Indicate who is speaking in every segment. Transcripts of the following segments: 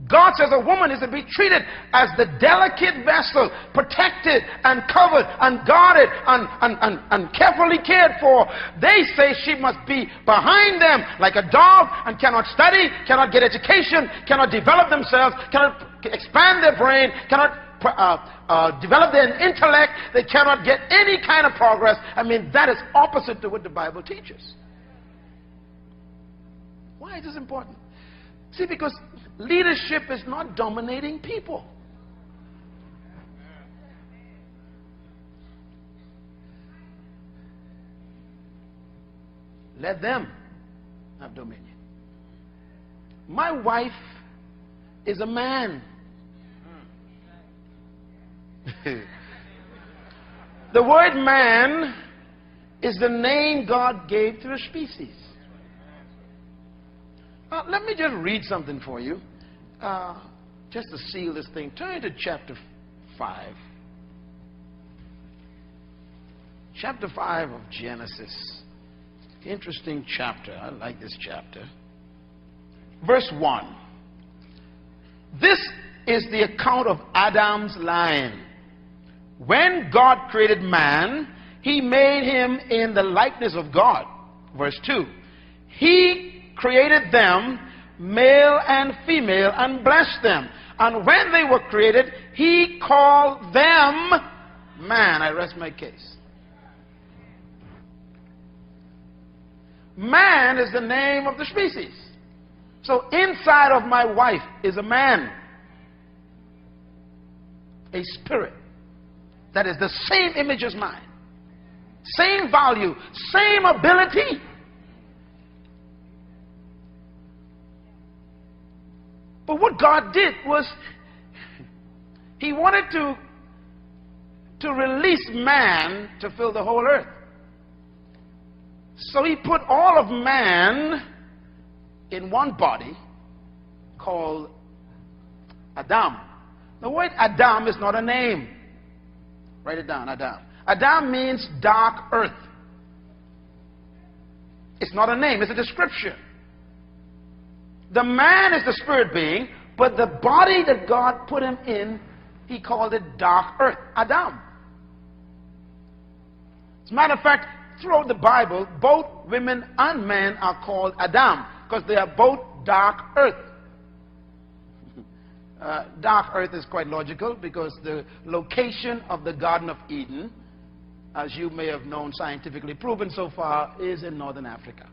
Speaker 1: God says a woman is to be treated as the delicate vessel, protected and covered and guarded and carefully cared for. They say she must be behind them like a dog and cannot study, cannot get education, cannot develop themselves, cannot expand their brain, cannot develop their intellect. They cannot get any kind of progress. I mean, that is opposite to what the Bible teaches. Why is this important? See, because leadership is not dominating people. Let them have dominion. My wife is a man. The word man is the name God gave to the species. Let me just read something for you, just to seal this thing. Turn to chapter 5. Chapter 5 of Genesis. Interesting chapter. I like this chapter. Verse 1. This is the account of Adam's line. When God created man, he made him in the likeness of God. Verse 2. He created them, male and female, and blessed them. And when they were created, he called them man. I rest my case. Man is the name of the species. So inside of my wife is a man, a spirit that is the same image as mine, same value, same ability. But what God did was he wanted to release man to fill the whole earth. So he put all of man in one body called Adam. The word Adam is not a name. Write it down, Adam. Adam means dark earth. It's not a name, it's a description. The man is the spirit being, but the body that God put him in, he called it dark earth, Adam. As a matter of fact, throughout the Bible, both women and men are called Adam because they are both dark earth. Dark earth is quite logical because the location of the Garden of Eden, as you may have known, scientifically proven so far, is in northern Africa.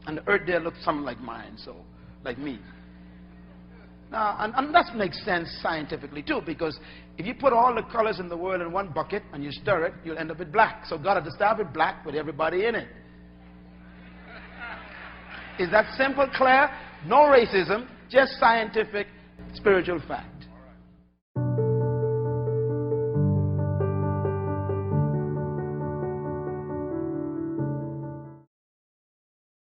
Speaker 1: And the earth there looks something like mine, so like me. Now, and that makes sense scientifically too, because if you put all the colors in the world in one bucket and you stir it, you'll end up with black. So God had to start with black with everybody in it. Is that simple, clear? No racism, just scientific, spiritual fact.